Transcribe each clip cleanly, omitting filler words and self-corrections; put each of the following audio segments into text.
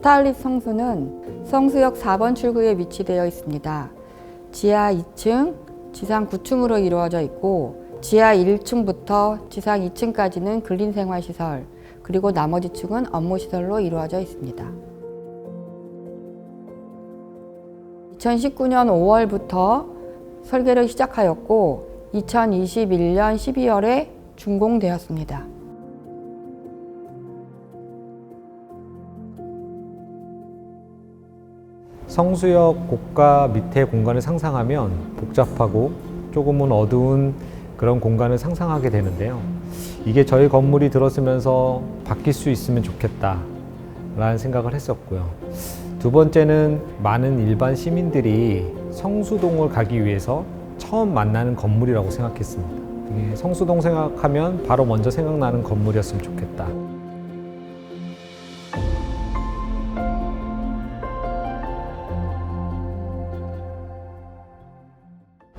스타일릿 성수는 성수역 4번 출구에 위치되어 있습니다. 지하 2층, 지상 9층으로 이루어져 있고 지하 1층부터 지상 2층까지는 근린생활시설, 그리고 나머지 층은 업무시설로 이루어져 있습니다. 2019년 5월부터 설계를 시작하였고 2021년 12월에 준공되었습니다. 성수역 고가 밑에 공간을 상상하면 복잡하고 조금은 어두운 그런 공간을 상상하게 되는데요. 이게 저희 건물이 들어서면서 바뀔 수 있으면 좋겠다 라는 생각을 했었고요. 두 번째는 많은 일반 시민들이 성수동을 가기 위해서 처음 만나는 건물이라고 생각했습니다. 성수동 생각하면 바로 먼저 생각나는 건물이었으면 좋겠다.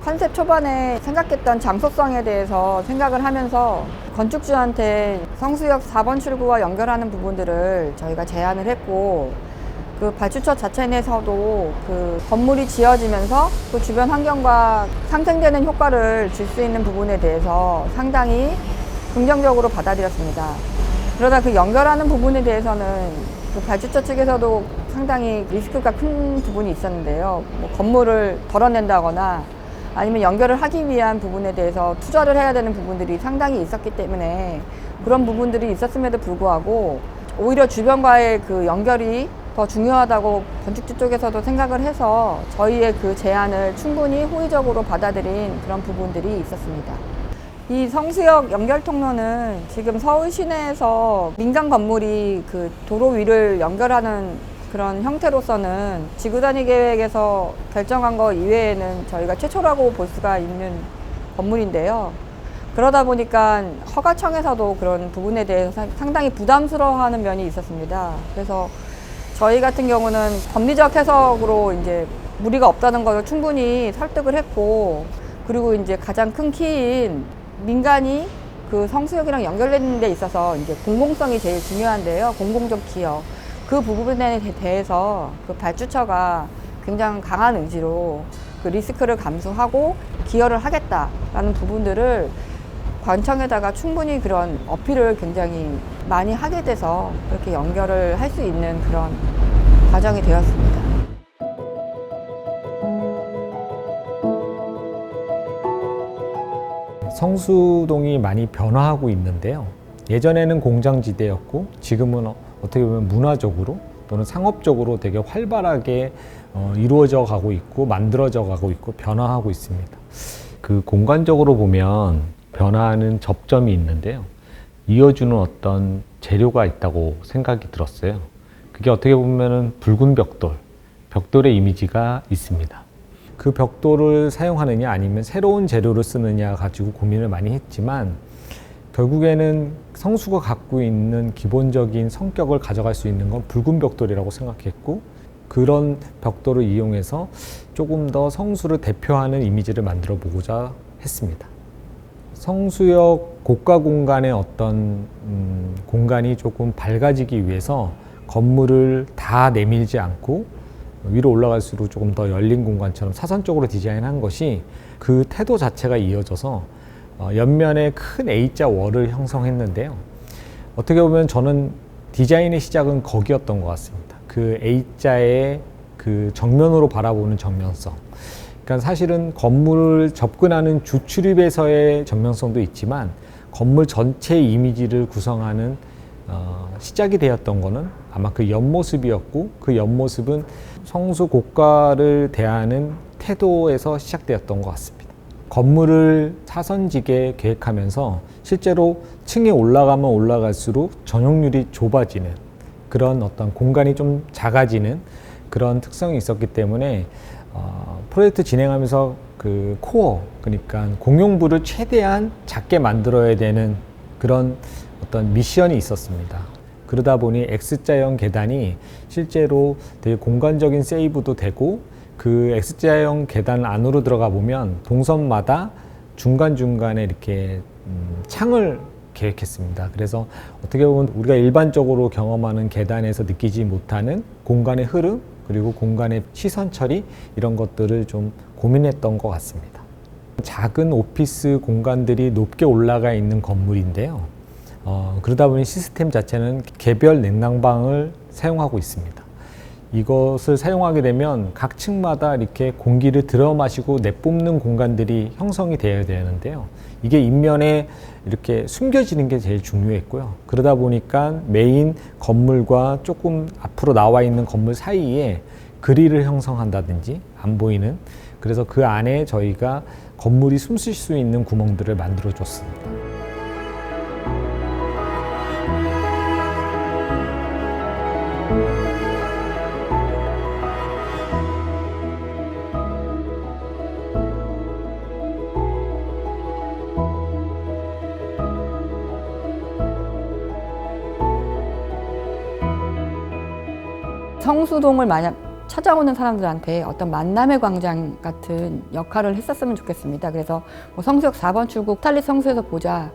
컨셉 초반에 생각했던 장소성에 대해서 생각을 하면서 건축주한테 성수역 4번 출구와 연결하는 부분들을 저희가 제안을 했고, 그 발주처 자체 내에서도 그 건물이 지어지면서 그 주변 환경과 상생되는 효과를 줄 수 있는 부분에 대해서 상당히 긍정적으로 받아들였습니다. 그러다 그 연결하는 부분에 대해서는 그 발주처 측에서도 상당히 리스크가 큰 부분이 있었는데요. 뭐 건물을 덜어낸다거나 아니면 연결을 하기 위한 부분에 대해서 투자를 해야 되는 부분들이 상당히 있었기 때문에 그런 부분들이 있었음에도 불구하고 오히려 주변과의 그 연결이 더 중요하다고 건축주 쪽에서도 생각을 해서 저희의 그 제안을 충분히 호의적으로 받아들인 그런 부분들이 있었습니다. 이 성수역 연결 통로는 지금 서울 시내에서 민간 건물이 그 도로 위를 연결하는 그런 형태로서는 지구단위 계획에서 결정한 거 이외에는 저희가 최초라고 볼 수가 있는 건물인데요. 그러다 보니까 허가청에서도 그런 부분에 대해서 상당히 부담스러워하는 면이 있었습니다. 그래서 저희 같은 경우는 법리적 해석으로 이제 무리가 없다는 것을 충분히 설득을 했고, 그리고 이제 가장 큰 키인 민간이 그 성수역이랑 연결되는 데 있어서 이제 공공성이 제일 중요한데요. 공공적 기여. 그 부분에 대해서 그 발주처가 굉장히 강한 의지로 그 리스크를 감수하고 기여를 하겠다라는 부분들을 관청에다가 충분히 그런 어필을 굉장히 많이 하게 돼서 그렇게 연결을 할 수 있는 그런 과정이 되었습니다. 성수동이 많이 변화하고 있는데요. 예전에는 공장지대였고 지금은 어떻게 보면 문화적으로 또는 상업적으로 되게 활발하게 이루어져 가고 있고 만들어져 가고 있고 변화하고 있습니다. 그 공간적으로 보면 변화하는 접점이 있는데요. 이어주는 어떤 재료가 있다고 생각이 들었어요. 그게 어떻게 보면은 붉은 벽돌의 이미지가 있습니다. 그 벽돌을 사용하느냐 아니면 새로운 재료를 쓰느냐 가지고 고민을 많이 했지만 결국에는 성수가 갖고 있는 기본적인 성격을 가져갈 수 있는 건 붉은 벽돌이라고 생각했고, 그런 벽돌을 이용해서 조금 더 성수를 대표하는 이미지를 만들어 보고자 했습니다. 성수역 고가 공간의 어떤 공간이 조금 밝아지기 위해서 건물을 다 내밀지 않고 위로 올라갈수록 조금 더 열린 공간처럼 사선적으로 디자인한 것이 그 태도 자체가 이어져서 옆면에 큰 A자 월을 형성했는데요. 어떻게 보면 저는 디자인의 시작은 거기였던 것 같습니다. 그 A자의 그 정면으로 바라보는 정면성. 그러니까 사실은 건물을 접근하는 주출입에서의 정면성도 있지만 건물 전체의 이미지를 구성하는 시작이 되었던 거는 아마 그 옆모습이었고, 그 옆모습은 성수 고가를 대하는 태도에서 시작되었던 것 같습니다. 건물을 사선지게 계획하면서 실제로 층에 올라가면 올라갈수록 전용률이 좁아지는 그런 어떤 공간이 좀 작아지는 그런 특성이 있었기 때문에 프로젝트 진행하면서 그 코어, 그러니까 공용부를 최대한 작게 만들어야 되는 그런 어떤 미션이 있었습니다. 그러다 보니 X자형 계단이 실제로 되게 공간적인 세이브도 되고, 그 X자형 계단 안으로 들어가 보면 동선마다 중간중간에 이렇게 창을 계획했습니다. 그래서 어떻게 보면 우리가 일반적으로 경험하는 계단에서 느끼지 못하는 공간의 흐름, 그리고 공간의 시선 처리, 이런 것들을 좀 고민했던 것 같습니다. 작은 오피스 공간들이 높게 올라가 있는 건물인데요. 그러다 보니 시스템 자체는 개별 냉난방을 사용하고 있습니다. 이것을 사용하게 되면 각 층마다 이렇게 공기를 들어 마시고 내뿜는 공간들이 형성이 되어야 되는데요. 이게 인면에 이렇게 숨겨지는 게 제일 중요했고요. 그러다 보니까 메인 건물과 조금 앞으로 나와 있는 건물 사이에 그릴을 형성한다든지 안 보이는, 그래서 그 안에 저희가 건물이 숨 쉴 수 있는 구멍들을 만들어 줬습니다. 성수동을 만약 찾아오는 사람들한테 어떤 만남의 광장 같은 역할을 했었으면 좋겠습니다. 그래서 뭐 성수역 4번 출구 스타일릿 성수에서 보자,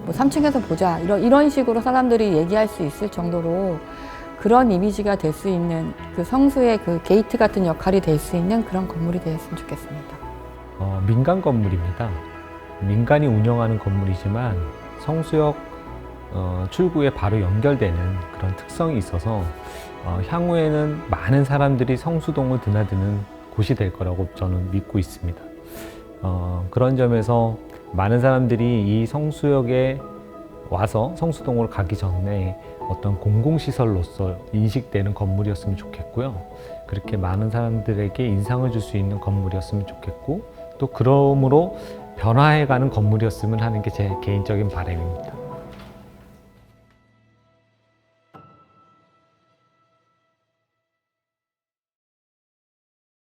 뭐 3층에서 보자, 이런 식으로 사람들이 얘기할 수 있을 정도로 그런 이미지가 될 수 있는, 그 성수의 그 게이트 같은 역할이 될 수 있는 그런 건물이 되었으면 좋겠습니다. 민간 건물입니다. 민간이 운영하는 건물이지만 성수역 출구에 바로 연결되는 그런 특성이 있어서 향후에는 많은 사람들이 성수동을 드나드는 곳이 될 거라고 저는 믿고 있습니다. 그런 점에서 많은 사람들이 이 성수역에 와서 성수동으로 가기 전에 어떤 공공시설로서 인식되는 건물이었으면 좋겠고요. 그렇게 많은 사람들에게 인상을 줄 수 있는 건물이었으면 좋겠고, 또 그러므로 변화해가는 건물이었으면 하는 게 제 개인적인 바람입니다.